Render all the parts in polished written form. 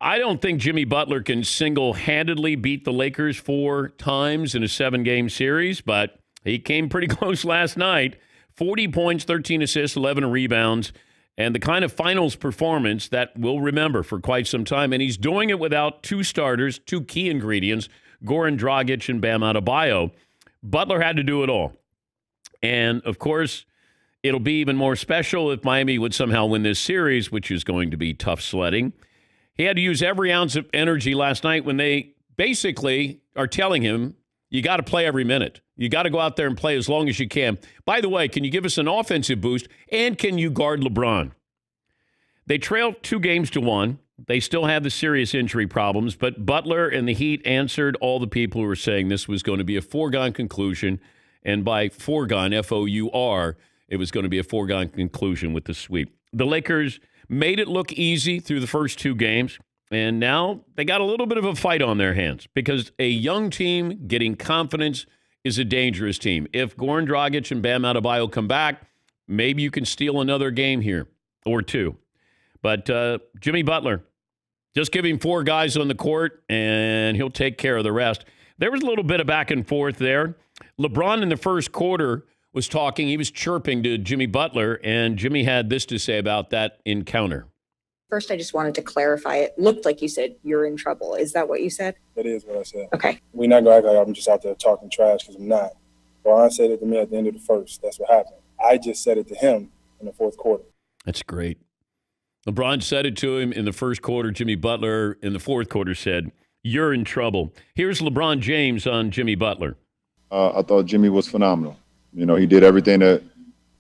I don't think Jimmy Butler can single-handedly beat the Lakers 4 times in a 7-game series, but he came pretty close last night. 40 points, 13 assists, 11 rebounds, and the kind of finals performance that we'll remember for quite some time. And he's doing it without 2 starters, 2 key ingredients, Goran Dragic and Bam Adebayo. Butler had to do it all. And, of course, it'll be even more special if Miami would somehow win this series, which is going to be tough sledding. He had to use every ounce of energy last night when they basically are telling him, you got to play every minute. You got to go out there and play as long as you can. By the way, can you give us an offensive boost, and can you guard LeBron? They trailed 2-1. They still have the serious injury problems, but Butler and the Heat answered all the people who were saying this was going to be a foregone conclusion, and by foregone, F-O-U-R, it was going to be a foregone conclusion with the sweep. The Lakers made it look easy through the first 2 games, and now they got a little bit of a fight on their hands because a young team getting confidence is a dangerous team. If Goran Dragic and Bam Adebayo come back, maybe you can steal another game here or 2. But Jimmy Butler, just give him 4 guys on the court, and he'll take care of the rest. There was a little bit of back and forth there. LeBron in the first quarter was talking. He was chirping to Jimmy Butler, and Jimmy had this to say about that encounter. First, I just wanted to clarify. It looked like you said you're in trouble. Is that what you said? That is what I said. Okay. We're not going to act like I'm just out there talking trash because I'm not. Brian said it to me at the end of the first. That's what happened. I just said it to him in the fourth quarter. That's great. LeBron said it to him in the first quarter. Jimmy Butler in the fourth quarter said, you're in trouble. Here's LeBron James on Jimmy Butler. I thought Jimmy was phenomenal. You know, he did everything that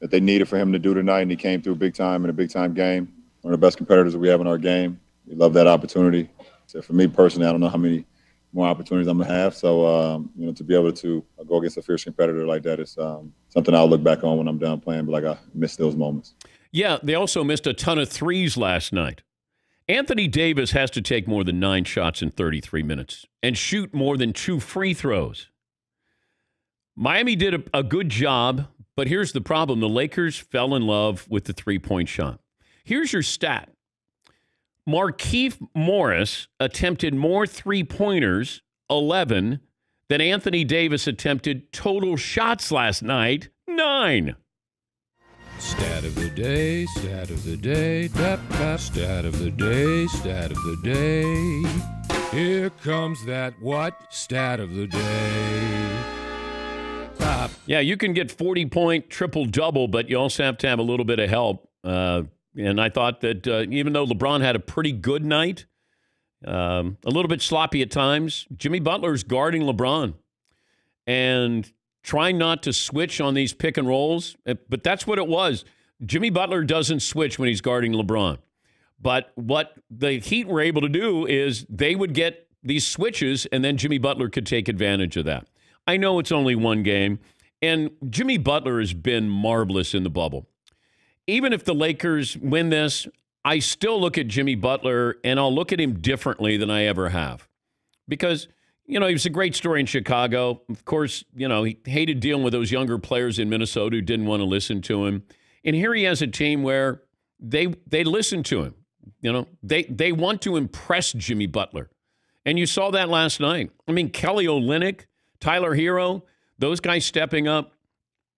they needed for him to do tonight, and he came through big time in a big-time game. One of the best competitors that we have in our game. We love that opportunity. So for me personally, I don't know how many more opportunities I'm going to have. So, to be able to go against a fierce competitor like that is something I'll look back on when I'm done playing, but I missed those moments. Yeah, they also missed a ton of threes last night. Anthony Davis has to take more than 9 shots in 33 minutes and shoot more than 2 free throws. Miami did a good job, but here's the problem. The Lakers fell in love with the three-point shot. Here's your stat. Markieff Morris attempted more three-pointers, 11, than Anthony Davis attempted total shots last night, 9. Stat of the day, stat of the day, stat of the day, stat of the day. Here comes that what? Stat of the day. Yeah, you can get 40-point triple-double, but you also have to have a little bit of help. And I thought that even though LeBron had a pretty good night, a little bit sloppy at times, Jimmy Butler's guarding LeBron and trying not to switch on these pick and rolls. But that's what it was. Jimmy Butler doesn't switch when he's guarding LeBron. But what the Heat were able to do is they would get these switches, and then Jimmy Butler could take advantage of that. I know it's only one game, and Jimmy Butler has been marvelous in the bubble. Even if the Lakers win this, I still look at Jimmy Butler, and I'll look at him differently than I ever have. Because, he was a great story in Chicago. Of course, he hated dealing with those younger players in Minnesota who didn't want to listen to him. And here he has a team where they listen to him. They want to impress Jimmy Butler. And you saw that last night. I mean, Kelly Olynyk, Tyler Hero, those guys stepping up.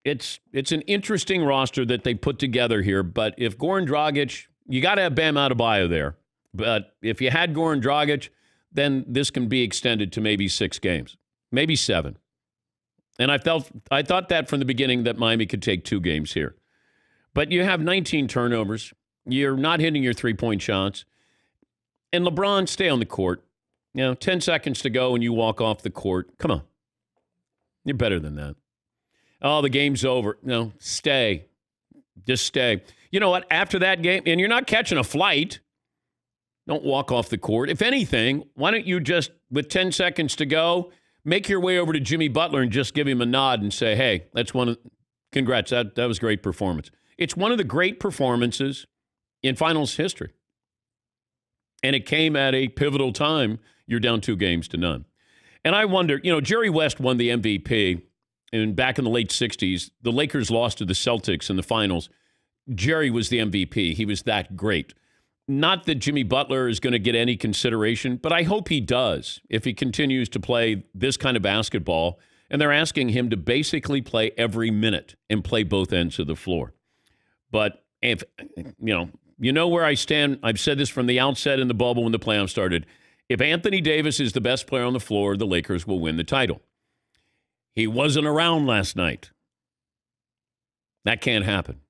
It's an interesting roster that they put together here. But if Goran Dragic, you got to have Bam Adebayo there. But if you had Goran Dragic, then this can be extended to maybe 6 games, maybe 7. And I thought that from the beginning that Miami could take 2 games here. But you have 19 turnovers. You're not hitting your three-point shots. And LeBron, stay on the court. 10 seconds to go and you walk off the court. Come on. You're better than that. Oh, the game's over. No, stay. Just stay. You know what? After that game, and you're not catching a flight, don't walk off the court. If anything, why don't you just, with 10 seconds to go, make your way over to Jimmy Butler and just give him a nod and say, hey, congrats, that was a great performance. It's one of the great performances in finals history. And it came at a pivotal time. You're down 2-0. And I wonder, Jerry West won the MVP. And back in the late 60s, the Lakers lost to the Celtics in the finals. Jerry was the MVP. He was that great. not that Jimmy Butler is going to get any consideration, but I hope he does if he continues to play this kind of basketball. And they're asking him to basically play every minute and play both ends of the floor. But if you know where I stand. I've said this from the outset in the bubble when the playoffs started. If Anthony Davis is the best player on the floor, the Lakers will win the title. He wasn't around last night. That can't happen.